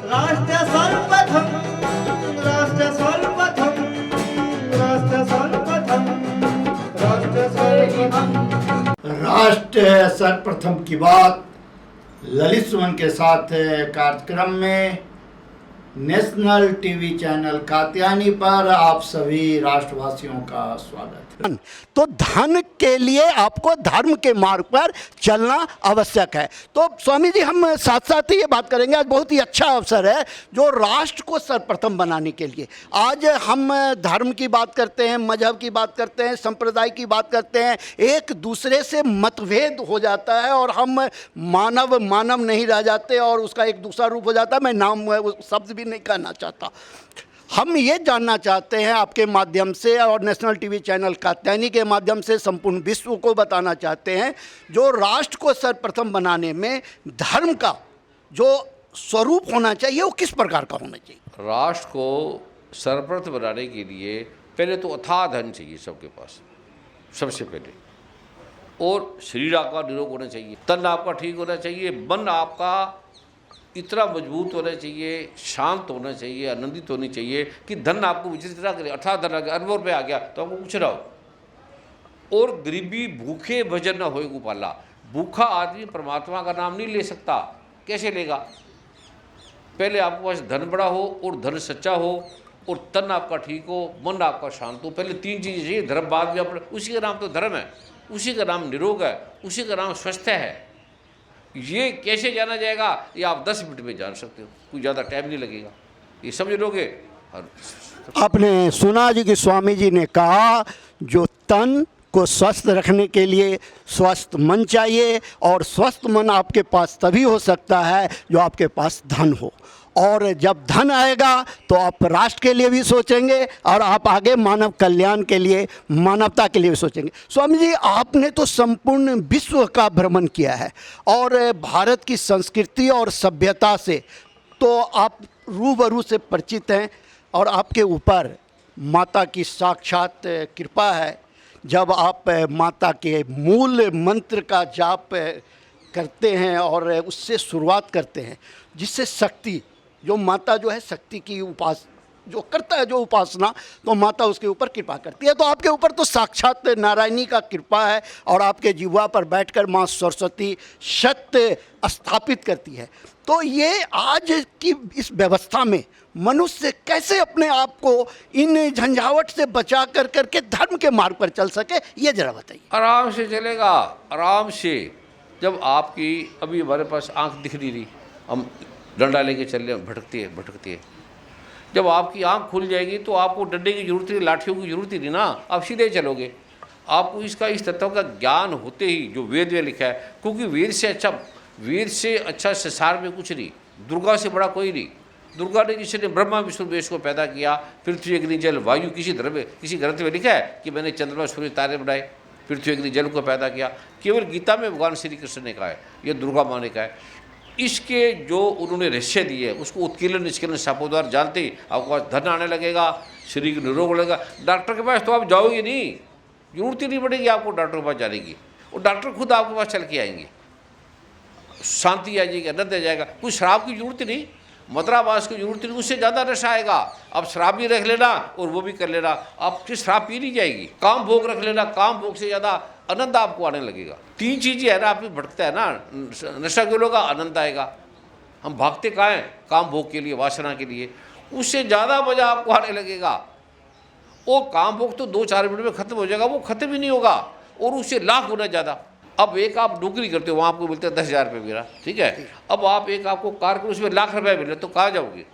राष्ट्र सर्वप्रथम, राष्ट्र सर्वप्रथम, राष्ट्र सर्वप्रथम, राष्ट्र सर्वप्रथम। राष्ट्र सर्वप्रथम की बात ललित सुमन के साथ कार्यक्रम में नेशनल टीवी चैनल कात्यायनी पर आप सभी राष्ट्रवासियों का स्वागत है। तो धन के लिए आपको धर्म के मार्ग पर चलना आवश्यक है। तो स्वामी जी, हम साथ साथ ही ये बात करेंगे। आज बहुत ही अच्छा अवसर है जो राष्ट्र को सर्वप्रथम बनाने के लिए। आज हम धर्म की बात करते हैं, मजहब की बात करते हैं, संप्रदाय की बात करते हैं, एक दूसरे से मतभेद हो जाता है और हम मानव मानव नहीं रह जाते और उसका एक दूसरा रूप हो जाता है। मैं नाम शब्द भी नहीं कहना चाहता। हम ये जानना चाहते हैं आपके माध्यम से और नेशनल टीवी चैनल कात्यायनी के माध्यम से संपूर्ण विश्व को बताना चाहते हैं, जो राष्ट्र को सर्वप्रथम बनाने में धर्म का जो स्वरूप होना चाहिए वो किस प्रकार का होना चाहिए। राष्ट्र को सर्वप्रथम बनाने के लिए पहले तो अथाह धन चाहिए सबके पास, सबसे पहले, और शरीर आपका निरोग होना चाहिए, तन आपका ठीक होना चाहिए, मन आपका इतना मजबूत होना चाहिए, शांत होना चाहिए, आनंदित होनी चाहिए कि धन आपको विचलित ना करे। अर्थात धन आ गया, अरबों रुपये आ गया तो आपको कुछ ना हो। और गरीबी भूखे भजन न होए गोपाला। भूखा आदमी परमात्मा का नाम नहीं ले सकता, कैसे लेगा। पहले आपके पास धन बड़ा हो और धन सच्चा हो और तन आपका ठीक हो, मन आपका शांत हो। पहले तीन चीज़ें चाहिए, धर्म बाद में अपने। उसी का नाम तो धर्म है, उसी का नाम निरोग है, उसी का नाम स्वस्थ है। ये कैसे जाना जाएगा ये आप 10 मिनट में जान सकते हो, कोई ज़्यादा टाइम नहीं लगेगा, ये समझ लोगे। आपने सुना जी कि स्वामी जी ने कहा जो तन को स्वस्थ रखने के लिए स्वस्थ मन चाहिए और स्वस्थ मन आपके पास तभी हो सकता है जो आपके पास धन हो। और जब धन आएगा तो आप राष्ट्र के लिए भी सोचेंगे और आप आगे मानव कल्याण के लिए, मानवता के लिए भी सोचेंगे। स्वामी जी, आपने तो संपूर्ण विश्व का भ्रमण किया है और भारत की संस्कृति और सभ्यता से तो आप रूबरू से परिचित हैं और आपके ऊपर माता की साक्षात कृपा है। जब आप माता के मूल मंत्र का जाप करते हैं और उससे शुरुआत करते हैं, जिससे शक्ति, जो माता जो है शक्ति की जो करता है जो उपासना, तो माता उसके ऊपर कृपा करती है। तो आपके ऊपर तो साक्षात नारायणी का कृपा है और आपके जिह्वा पर बैठकर माँ सरस्वती सत्य स्थापित करती है। तो ये आज की इस व्यवस्था में मनुष्य कैसे अपने आप को इन झंझावट से बचा कर करके धर्म के मार्ग पर चल सके, ये जरा बताइए। आराम से चलेगा, आराम से। जब आपकी अभी हमारे पास आंख दिख नहीं रही, हम डंडा लेके चल रहे हैं, भटकती है। जब आपकी आंख खुल जाएगी तो आपको डंडे की जरूरत नहीं, लाठियों की जरूरत ही नहीं ना, आप सीधे चलोगे। आपको इस तत्व का ज्ञान होते ही, जो वेद में लिखा है, क्योंकि वेद से अच्छा संसार में कुछ नहीं, दुर्गा से बड़ा कोई नहीं। दुर्गा ने, जिसने ब्रह्मा विष्णु महेश को पैदा किया, पृथ्वी अग्नि जल वायु, किसी ग्रंथ में लिखा है कि मैंने चंद्रमा सूर्य तारे बनाए, पृथ्वी अग्नि जल को पैदा किया। केवल गीता में भगवान श्री कृष्ण ने कहा है, ये दुर्गा माँ ने कहा है। इसके जो उन्होंने रहस्य दिए उसको उत्कीर्ण निष्कीर्ण शापोद्वार जानते ही आपके पास धन आने लगेगा, शरीर निरोग लगेगा। डॉक्टर के पास तो आप जाओगे नहीं, जरूरत ही नहीं पड़ेगी आपको डॉक्टर के पास जाने की, और डॉक्टर खुद आपके पास चल के आएंगे, शांति आ जाएगी, आनंद आ जाएगा। कोई शराब की जरूरत नहीं, मद्रावास की जरूरत नहीं, उससे ज़्यादा नशा आएगा। आप शराब भी रख लेना और वो भी कर लेना, आपकी शराब पी नहीं जाएगी। काम भोग रख लेना, काम भोग से ज़्यादा आनंद आपको आने लगेगा। तीन चीज़ें है ना, आप भटकता है ना, नशा के लोग आनंद आएगा। हम भागते कहाँ हैं, काम भोग के लिए, वासना के लिए, उससे ज़्यादा मज़ा आपको आने लगेगा। वो काम भोग तो 2-4 मिनट में ख़त्म हो जाएगा, वो ख़त्म ही नहीं होगा, और उससे लाख गुना ज़्यादा। अब एक आप नौकरी करते हो, वहाँ आपको मिलते हैं 10,000 रुपये मेरा, ठीक है। अब आप एक आपको कार को उसमें लाख रुपये मिले तो कहाँ जाओगे,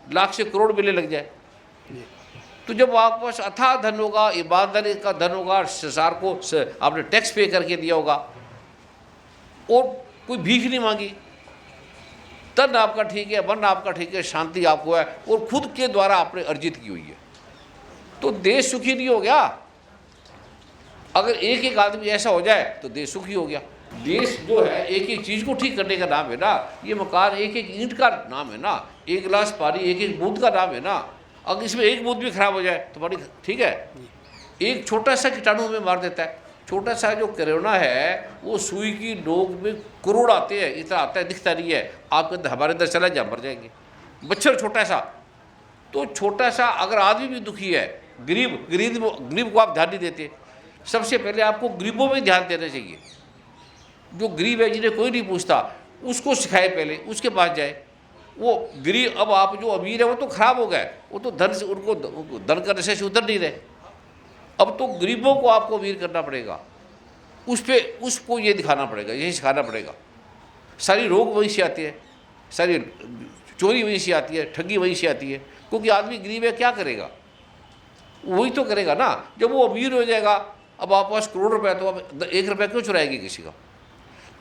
लाख से करोड़ मिलने लग जाए। तो जब आपके पास अथाह धन होगा, ईमानदारी का धन होगा, संसार को आपने टैक्स पे करके दिया होगा और कोई भीख नहीं मांगी, तन आपका ठीक है, मन आपका ठीक है, शांति आपको है और खुद के द्वारा आपने अर्जित की हुई है, तो देश सुखी नहीं हो गया। अगर एक एक आदमी ऐसा हो जाए तो देश सुखी हो गया। देश जो है एक एक चीज़ को ठीक करने का नाम है ना, ये मकान एक एक ईंट का नाम है ना, एक गिलास पानी एक एक बूंद का नाम है ना। अगर इसमें एक बूंद भी खराब हो जाए तो पानी ठीक है, एक छोटा सा कीटाणु में मार देता है। छोटा सा जो कोरोना है वो सुई की नोक में करोड़ आते हैं, इतना आता है दिखता नहीं है, आपके अंदर हमारे अंदर चला जा मर जाएंगे। मच्छर छोटा सा, तो छोटा सा अगर आदमी भी दुखी है, गरीब को आप ध्यान नहीं देते। सबसे पहले आपको गरीबों में ध्यान देना चाहिए। जो गरीब है, जिन्हें कोई नहीं पूछता, उसको सिखाए, पहले उसके पास जाए। वो गरीब, अब आप जो अमीर है वो तो खराब हो गए, वो तो धन से, उनको धन का नशे से उतर नहीं रहे। अब तो गरीबों को आपको अमीर करना पड़ेगा, उसको ये दिखाना पड़ेगा, यही सिखाना पड़ेगा। सारी रोग वहीं से आती है, सारी चोरी वहीं से आती है, ठगी वहीं से आती है, क्योंकि आदमी गरीब है, क्या करेगा? वही तो करेगा ना। जब वो अमीर हो जाएगा, अब आपके पास करोड़ रुपए, तो अब 1 रुपया क्यों चुराएगी किसी का?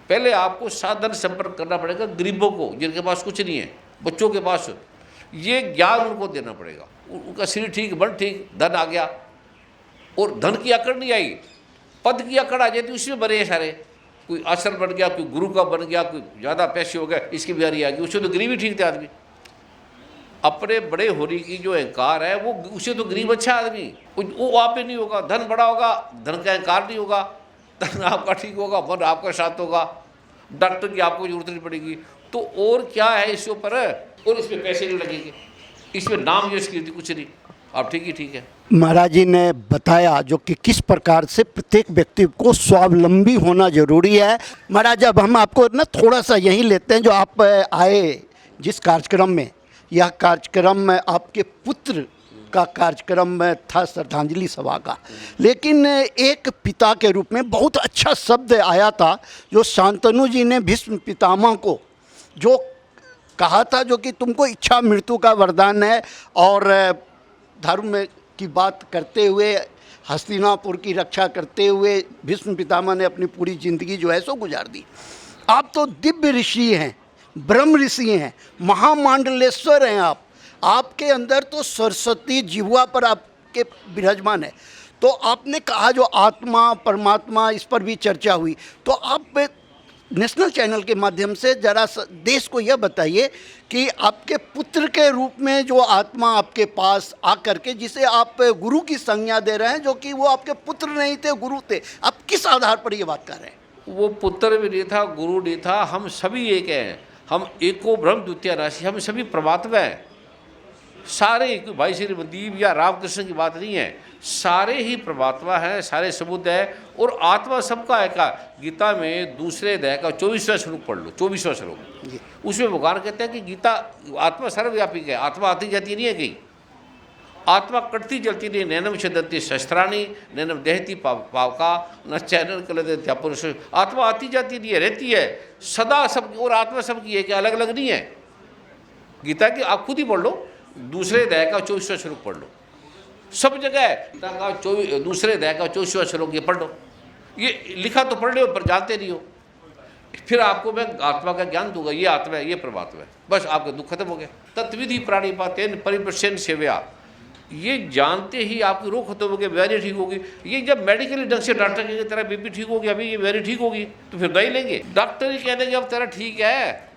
पहले आपको साधन संपर्क करना पड़ेगा गरीबों को, जिनके पास कुछ नहीं है, बच्चों के पास, ये ज्ञान उनको देना पड़ेगा। उनका शरीर ठीक, मन ठीक, धन आ गया, और धन की अकड़ नहीं आई, पद की अकड़ आ जाती, उसमें बने सारे। कोई आश्रम बन गया, कोई गुरु का बन गया, कोई ज़्यादा पैसे हो गए, इसकी बीमारी आ गई, उससे तो गरीब ही ठीक थे आदमी। अपने बड़े होने की जो अहंकार है, वो उसे तो गरीब अच्छा आदमी, वो आप में नहीं होगा। धन बड़ा होगा, धन का अहंकार नहीं होगा, धन आपका ठीक होगा, मन आपका शांत होगा, डॉक्टर की आपको जरूरत नहीं पड़ेगी। तो और क्या है इसके ऊपर? और इसमें पैसे नहीं लगेंगे, इसमें नाम यश कीर्ति कुछ नहीं, आप ठीक ही ठीक है। महाराज जी ने बताया जो कि किस प्रकार से प्रत्येक व्यक्ति को स्वावलंबी होना जरूरी है। महाराज, अब हम आपको ना थोड़ा सा यहीं लेते हैं, जो आप आए जिस कार्यक्रम में, यह कार्यक्रम में आपके पुत्र का कार्यक्रम था, श्रद्धांजलि सभा का, लेकिन एक पिता के रूप में बहुत अच्छा शब्द आया था जो शांतनु जी ने भीष्म पितामह को जो कहा था, जो कि तुमको इच्छा मृत्यु का वरदान है, और धर्म की बात करते हुए, हस्तिनापुर की रक्षा करते हुए भीष्म पितामह ने अपनी पूरी ज़िंदगी जो है सो गुजार दी। आप तो दिव्य ऋषि हैं, ब्रह्म ऋषि हैं, महामांडलेश्वर हैं आप। आपके अंदर तो सरस्वती जिह्वा पर आपके विराजमान है। तो आपने कहा जो आत्मा परमात्मा, इस पर भी चर्चा हुई, तो आप नेशनल चैनल के माध्यम से जरा देश को यह बताइए कि आपके पुत्र के रूप में जो आत्मा आपके पास आकर के, जिसे आप गुरु की संज्ञा दे रहे हैं, जो कि वो आपके पुत्र नहीं थे, गुरु थे, आप किस आधार पर ये बात कर रहे हैं? वो पुत्र भी नहीं था, गुरु नहीं था, हम सभी एक हैं। हम एको ब्रह्म द्वितीय राशि, हम सभी परमात्मा हैं सारे। भाई श्री मंदीप या रामकृष्ण की बात नहीं है, सारे ही परमात्मा हैं, सारे समुद्र है, और आत्मा सबका है। का गीता में दूसरे अध्याय का 24वां श्लोक पढ़ लो, 24वां श्लोक, उसमें भगवान कहते हैं कि गीता, आत्मा सर्वव्यापी है, आत्मा आती जाती नहीं है कहीं, आत्मा कटती जलती नहीं। नैनम छदंती शस्त्राणी नैनम देहती पावका न चैनल कल। आत्मा आती जाती नहीं है, रहती है सदा सब, और आत्मा सबकी है, कि अलग अलग नहीं है। गीता की आप खुद ही पढ़ लो, दूसरे अध्याय का 24वां श्लोक पढ़ लो, सब जगह है। दूसरे अध्याय का 24वां श्लोक ये पढ़ लो, ये लिखा तो पढ़ लो, पर जानते नहीं हो। फिर आपको मैं आत्मा का ज्ञान दूंगा, ये आत्मा है, ये परमात्मा है, बस आपका दुख खत्म हो गया। तत्विधि प्राणी पाते परिप्रशन सेव्या, ये जानते ही आपकी रोग खत्म हो गई, बीमारी ठीक होगी। ये जब मेडिकली ढंग से डॉक्टर कहेंगे तेरा बीपी ठीक हो गया, अभी ये बीमारी ठीक होगी, तो फिर दवाई लेंगे। डॉक्टर ही कह देंगे अब तेरा ठीक है।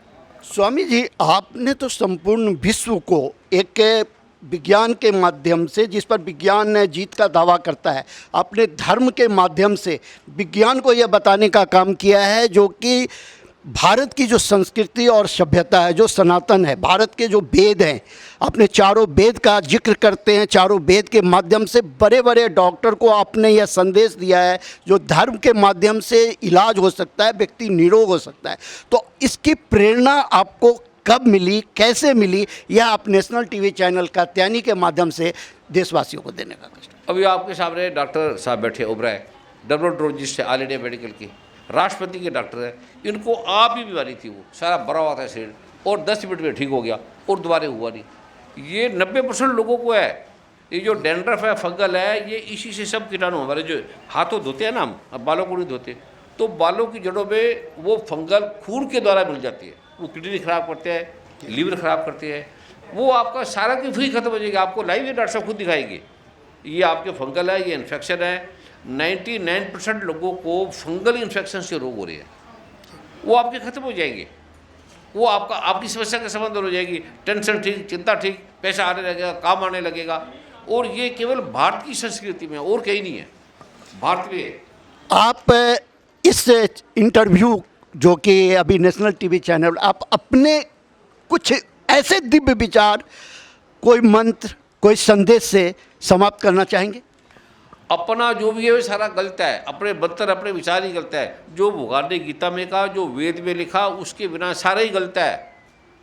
स्वामी जी, आपने तो संपूर्ण विश्व को एक विज्ञान के माध्यम से, जिस पर विज्ञान जीत का दावा करता है, अपने धर्म के माध्यम से विज्ञान को यह बताने का काम किया है, जो कि भारत की जो संस्कृति और सभ्यता है, जो सनातन है, भारत के जो वेद हैं, अपने चारों वेद का जिक्र करते हैं। चारों वेद के माध्यम से बड़े बड़े डॉक्टर को आपने यह संदेश दिया है, जो धर्म के माध्यम से इलाज हो सकता है, व्यक्ति निरोग हो सकता है। तो इसकी प्रेरणा आपको कब मिली, कैसे मिली, यह आप नेशनल टीवी चैनल कात्यायनी के माध्यम से देशवासियों को देने का कष्ट। अभी आपके सामने डॉक्टर साहब बैठे, ओबराय, डर्मेटोलॉजिस्ट है, ऑल इंडिया मेडिकल की, राष्ट्रपति के डॉक्टर है। इनको आप ही बीमारी थी, वो सारा भरा हुआ था शरीर, और 10 मिनट में ठीक हो गया, और दोबारा हुआ नहीं। ये 90% लोगों को है। ये जो डैंड्रफ है, फंगल है, ये इसी से सब कीटाणु, हमारे जो हाथों धोते हैं ना हम, अब बालों को नहीं धोते, तो बालों की जड़ों में वो फंगल खून के द्वारा मिल जाती है। वो किडनी खराब करते हैं, लीवर खराब करते हैं, वो आपका सारा की फ्री खत्म हो जाएगी। आपको लाइव ये डॉक्टर साहब खुद दिखाएंगे, ये आपके फंगल है, ये इन्फेक्शन है। 99% लोगों को फंगल इन्फेक्शन से रोग हो रहे हैं, वो आपके खत्म हो जाएंगे। वो आपकी समस्या का समाधान हो जाएगी। टेंशन ठीक, चिंता ठीक, पैसा आने लगेगा, काम आने लगेगा। और ये केवल भारत की संस्कृति में, और कहीं नहीं है, भारत में। आप इस इंटरव्यू जो कि अभी नेशनल टीवी चैनल, आप अपने कुछ ऐसे दिव्य विचार कोई मंत्र, कोई संदेश से समाप्त करना चाहेंगे? अपना जो भी है वो सारा गलत है, अपने मंत्र अपने विचार ही गलत है। जो भगवान ने गीता में कहा, जो वेद में लिखा, उसके बिना सारा ही गलत है,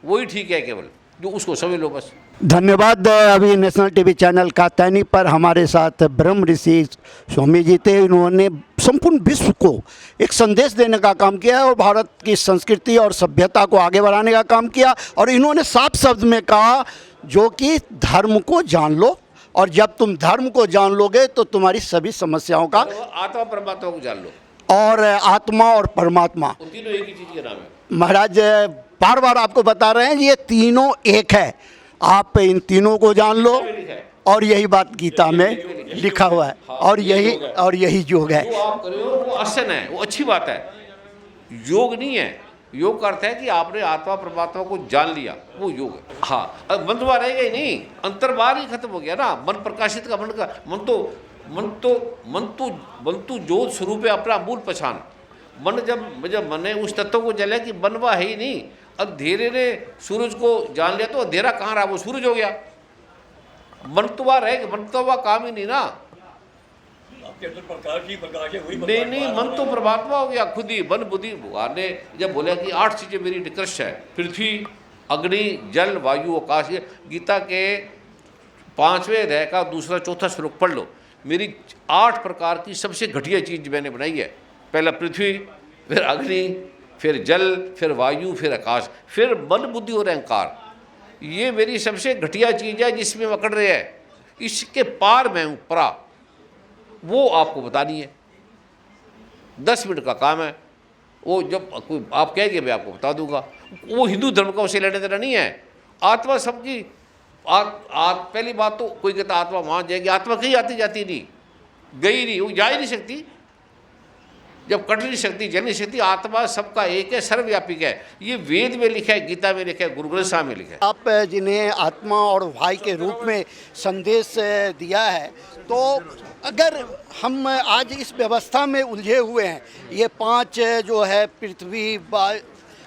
वही ठीक है केवल, जो उसको समझ लो बस। धन्यवाद। अभी नेशनल टीवी चैनल कात्यायनी पर हमारे साथ ब्रह्म ऋषि स्वामी जी थे। इन्होंने संपूर्ण विश्व को एक संदेश देने का काम किया और भारत की संस्कृति और सभ्यता को आगे बढ़ाने का काम किया। और इन्होंने साफ शब्द में कहा जो कि धर्म को जान लो, और जब तुम धर्म को जान लोगे तो तुम्हारी सभी समस्याओं का, आत्मा परमात्मा को जान लो, और आत्मा और परमात्मा तीनों एक ही चीज के नाम है। महाराज बार बार आपको बता रहे हैं ये तीनों एक है, आप इन तीनों को जान लो, और यही बात गीता में लिखा हुआ है, और यही योग है। जो आप कर रहे हो वो आसन है, वो अच्छी बात है, योग नहीं है। योग का अर्थ है कि आपने आत्मा परमात्मा को जान लिया, वो योग है। हाँ, अब मन तो वहाँ रहेगा ही नहीं, अंतर्बार ही खत्म हो गया ना। मन प्रकाशित का मन का मन तो ज्योत स्वरूप है, अपना मूल पहचान। मन जब मन ने उस तत्व को जला कि मन वह है ही नहीं, अंधेरे ने सूरज को जान लिया तो अंधेरा कहाँ रहा, वो सूरज हो गया। मन तो वहाँ रहेगा, मन तो वह काम ही नहीं ना। नहीं, मन तो परमात्मा हो गया खुद ही। मन बुद्धि भगवान ने जब बोला कि 8 चीजें मेरी निकृष्ट है, पृथ्वी, अग्नि, जल, वायु, आकाश। गीता के 5वें अध्याय का 2, 4 श्लोक पढ़ लो। मेरी 8 प्रकार की सबसे घटिया चीज मैंने बनाई है। पहला पृथ्वी, फिर अग्नि, फिर जल, फिर वायु, फिर आकाश, फिर मन, बुद्धि और अहंकार। ये मेरी सबसे घटिया चीज है जिसमें अकड़ रहे हैं। इसके पार मैं हूँ, परा, वो आपको बतानी है। 10 मिनट का काम है वो। जब कोई आप कहेंगे मैं आपको बता दूंगा। वो हिंदू धर्म का उसे लेने देना नहीं है। आत्मा सबकी पहली बात तो कोई कहता आत्मा वहाँ जाएगी, आत्मा कहीं आती जाती नहीं, गई नहीं, वो जा ही नहीं सकती। जब कट नहीं सकती, जल नहीं सकती, आत्मा सबका एक है, सर्वव्यापी है। ये वेद में लिखा है, गीता में लिखा है, गुरु ग्रंथ साहब में लिखा है। आप जिन्हें आत्मा और भाई के रूप में संदेश दिया है, तो अगर हम आज इस व्यवस्था में उलझे हुए हैं, ये 5 जो है पृथ्वी,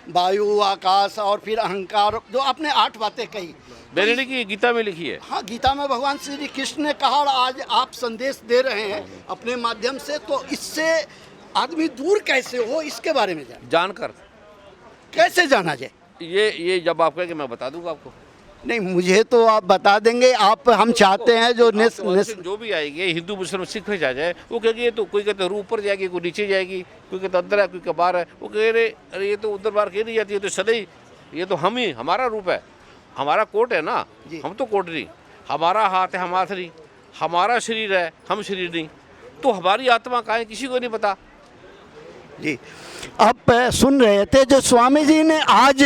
वायु, आकाश और फिर अहंकार, जो आपने 8 बातें कही, मैंने नहीं की, गीता में लिखी है। हाँ, गीता में भगवान श्री कृष्ण ने कहा, और आज आप संदेश दे रहे हैं अपने माध्यम से, तो इससे आदमी दूर कैसे हो, इसके बारे में जानकर कैसे जाना जाए? ये जब आप कहेंगे मैं बता दूंगा आपको। नहीं, मुझे तो आप बता देंगे। आप हम चाहते हैं जो जो भी आएंगे, हिंदू मुस्लिम सिख में आ जाए, वो कहेंगे तो कोई कहते रूह ऊपर जाएगी, कोई नीचे जाएगी, कोई कहते अंदर है, कोई कहते बाहर है। वो कह रहे अरे ये तो उधर बाहर कह नहीं जाती है, तो सदैव ये तो हम ही, हमारा रूप है, हमारा कोट है ना, हम तो कोट नहीं, हमारा हाथ है, हम हाथ नहीं, हमारा शरीर है, हम शरीर नहीं, तो हमारी आत्मा कहाँ है किसी को नहीं पता। जी, आप सुन रहे थे जो स्वामी जी ने आज,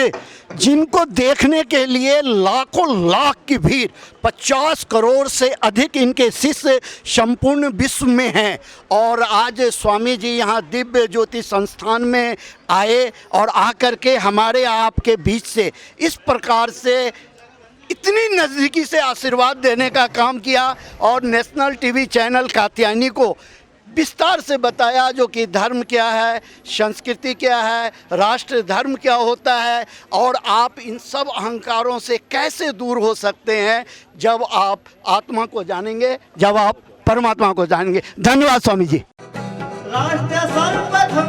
जिनको देखने के लिए लाखों लाख की भीड़, 50 करोड़ से अधिक इनके शिष्य संपूर्ण विश्व में हैं, और आज स्वामी जी यहाँ दिव्य ज्योति संस्थान में आए और आकर के हमारे आपके बीच से इस प्रकार से इतनी नज़दीकी से आशीर्वाद देने का काम किया, और नेशनल टीवी चैनल कात्यायनी को विस्तार से बताया जो कि धर्म क्या है, संस्कृति क्या है, राष्ट्र धर्म क्या होता है, और आप इन सब अहंकारों से कैसे दूर हो सकते हैं जब आप आत्मा को जानेंगे, जब आप परमात्मा को जानेंगे। धन्यवाद स्वामी जी। राष्ट्र सर्वप्रथम,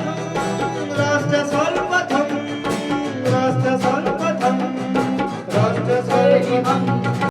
राष्ट्र सर्वप्रथम, राष्ट्र सर्वप्रथम, राष्ट्र सर्वप्रथम।